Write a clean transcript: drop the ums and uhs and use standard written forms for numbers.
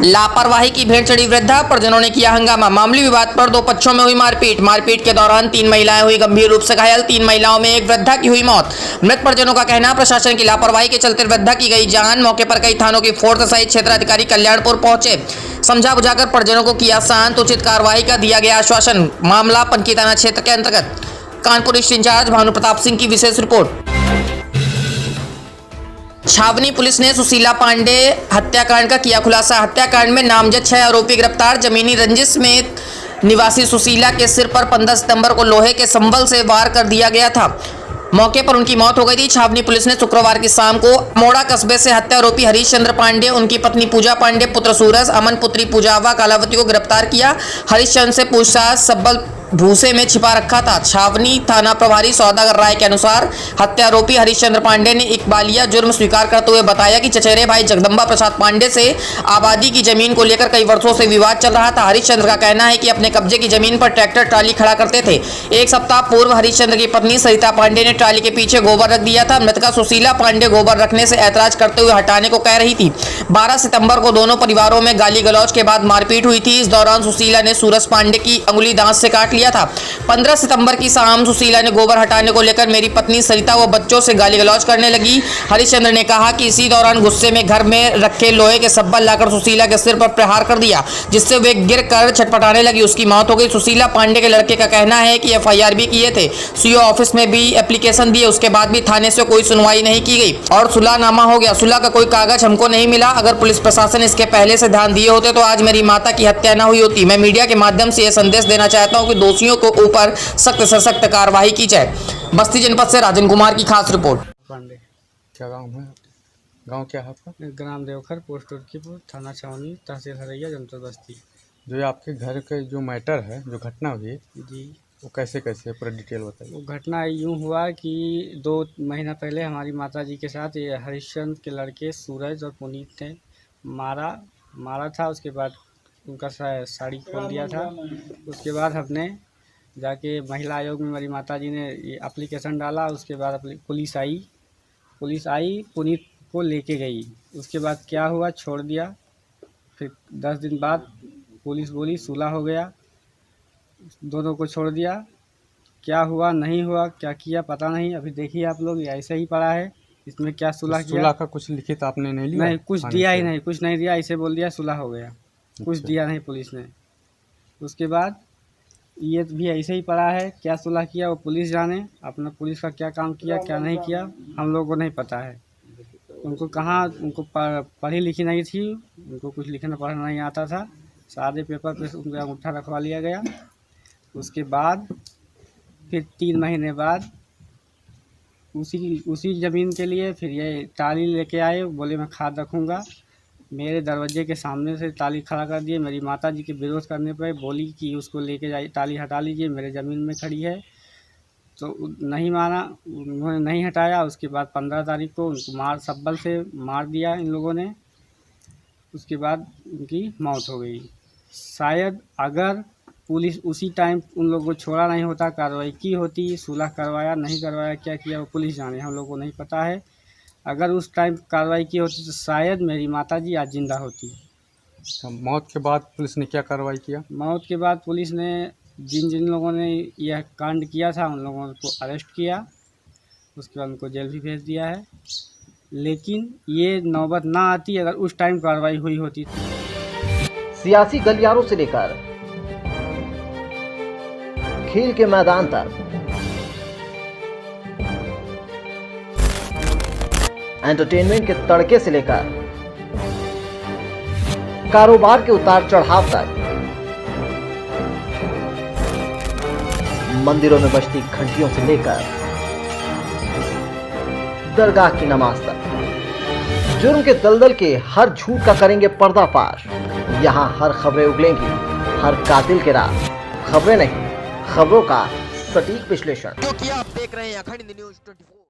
लापरवाही की भेंट चढ़ी वृद्धा, परिजनों ने किया हंगामा। मामूली विवाद पर दो पक्षों में हुई मारपीट के दौरान 3 महिलाएं हुई गंभीर रूप से घायल। 3 महिलाओं में एक वृद्धा की हुई मौत। मृत परिजनों का कहना, प्रशासन की लापरवाही के चलते वृद्धा की गई जान। मौके पर कई थानों की फोर्स सहित क्षेत्राधिकारी कल्याणपुर पहुंचे, समझा बुझाकर परिजनों को किया शांत, उचित कार्रवाई का दिया गया आश्वासन। मामला पनकी थाना क्षेत्र के अंतर्गत। कानपुर ईस्ट इंचार्ज भानु प्रताप सिंह की विशेष रिपोर्ट। छावनी पुलिस ने सुशीला पांडे हत्याकांड का किया खुलासा। हत्याकांड में नामजद 6 आरोपी गिरफ्तार। जमीनी रंजिश में निवासी सुशीला के सिर पर 15 सितंबर को लोहे के संबल से वार कर दिया गया था। मौके पर उनकी मौत हो गई थी। छावनी पुलिस ने शुक्रवार की शाम को मोड़ा कस्बे से हत्या आरोपी हरीश चंद्र पांडे, उनकी पत्नी पूजा पांडे, पुत्र सूरज, अमन पुत्री पूजावा कालावती को गिरफ्तार किया। हरीश चंद्र से पूछताछ सबल भूसे में छिपा रखा था। छावनी थाना प्रभारी सौदागर राय के अनुसार हत्या आरोपी हरिश्चंद्र पांडे ने इकबालिया जुर्म स्वीकार करते हुए बताया कि चचेरे भाई जगदम्बा प्रसाद पांडे से आबादी की जमीन को लेकर कई वर्षों से विवाद चल रहा था। हरिश्चंद्र का कहना है कि अपने कब्जे की जमीन पर ट्रैक्टर ट्राली खड़ा करते थे। एक सप्ताह पूर्व हरिश्चंद्र की पत्नी सरिता पांडे ने ट्राली के पीछे गोबर रख दिया था। मृतका सुशीला पांडे गोबर रखने से ऐतराज करते हुए हटाने को कह रही थी। 12 सितंबर को दोनों परिवारों में गाली गलौज के बाद मारपीट हुई थी। इस दौरान सुशीला ने सूरज पांडे की अंगुली दांत से काट लिया था। 15 सितंबर की शाम सुशीला ने गोबर हटाने को लेकर मेरी पत्नी सरिता व बच्चों से गाली गलौज करने लगी। हरिश्चंद्र ने कहा कि इसी दौरान गुस्से में घर में रखे लोहे के सब्बल लाकर सुशीला के सिर पर प्रहार कर दिया, जिससे वे गिर कर छटपटाने लगी। उसकी मौत हो गई। सुशीला पांडे के लड़के का कहना है कि FIR भी किए थे, CO ऑफिस में भी एप्लीकेशन दिए, उसके बाद भी थाने से कोई सुनवाई नहीं की गई और सुलहनामा हो गया। सुलह का कोई कागज हमको नहीं मिला। अगर पुलिस प्रशासन इसके पहले से ध्यान दिए होते तो आज मेरी माता की हत्या न हुई होती। मैं मीडिया के माध्यम से यह संदेश देना चाहता हूं कि दोषियों को ऊपर सख्त से सख्त कार्रवाई की जाए। बस्ती जनपद से राजन कुमार की खास रिपोर्ट। पांडे। क्या गांव है? गांव क्या है आपका? ग्राम देवखर, पोस्ट उर्कीपुर, थाना छावनी, तहसील हरैया, जनपद बस्ती। जो ये आपके घर के जो मैटर है, जो घटना हुई जी, वो कैसे पूरा डिटेल बताइए। वो घटना यूँ हुआ कि 2 महीना पहले हमारी माता जी के साथ ये हरिश्चंद्र के लड़के सूरज और पुनीत ने मारा था। उसके बाद उनका साड़ी खोल दिया था। उसके बाद हमने जाके महिला आयोग में मेरी माता जी ने ये एप्लीकेशन डाला। उसके बाद पुलिस आई पुनीत को लेके गई। उसके बाद क्या हुआ, छोड़ दिया। फिर 10 दिन बाद पुलिस बोली सुलह हो गया, दोनों को छोड़ दिया। क्या हुआ नहीं हुआ, क्या किया पता नहीं। अभी देखिए आप लोग, ऐसे ही पड़ा है। इसमें क्या सुलह किया? सुलह का कुछ लिखित आपने नहीं लिया? नहीं, कुछ दिया ही नहीं, कुछ नहीं दिया। ऐसे बोल दिया सुलह हो गया, कुछ दिया नहीं पुलिस ने। उसके बाद ये भी ऐसे ही पड़ा है। क्या सुलह किया वो पुलिस जाने। अपना पुलिस का क्या काम किया क्या नहीं किया हम लोग को नहीं पता है। उनको कहाँ, उनको पढ़ी लिखी नहीं थी, उनको कुछ लिखना पढ़ना नहीं आता था। सादे पेपर पे उनका अंगूठा रखवा लिया गया। उसके बाद फिर 3 महीने बाद उसी ज़मीन के लिए फिर ये टाली लेके आए। बोले मैं खाद रखूँगा। मेरे दरवाजे के सामने से टाली खड़ा कर दिए। मेरी माता जी के विरोध करने पर बोली कि उसको लेके जाइए, टाली हटा लीजिए, मेरे ज़मीन में खड़ी है। तो नहीं माना, उन्होंने नहीं हटाया। उसके बाद 15 तारीख को उनको सब्बल से मार दिया इन लोगों ने। उसके बाद उनकी मौत हो गई। शायद अगर पुलिस उसी टाइम उन लोगों को छोड़ा नहीं होता, कार्रवाई की होती, सुलह करवाया नहीं करवाया, क्या किया वो पुलिस जाने, हम लोग को नहीं पता है। अगर उस टाइम कार्रवाई की होती तो शायद मेरी माताजी आज जिंदा होती। मौत के बाद पुलिस ने क्या कार्रवाई किया? मौत के बाद पुलिस ने जिन लोगों ने यह कांड किया था उन लोगों को अरेस्ट किया। उसके बाद उनको जेल भी भेज दिया है। लेकिन ये नौबत ना आती अगर उस टाइम कार्रवाई हुई होती। सियासी गलियारों से लेकर खेल के मैदान तक, एंटरटेनमेंट के तड़के से लेकर कारोबार के उतार चढ़ाव तक, मंदिरों में बजती घंटियों से लेकर दरगाह की नमाज तक, जुर्म के दलदल के हर झूठ का करेंगे पर्दाफाश। यहाँ हर खबरें उगलेंगी, हर कातिल के राज। खबरें नहीं, खबरों का सटीक विश्लेषण। क्योंकि आप देख रहे हैं अखंड न्यूज़ 24।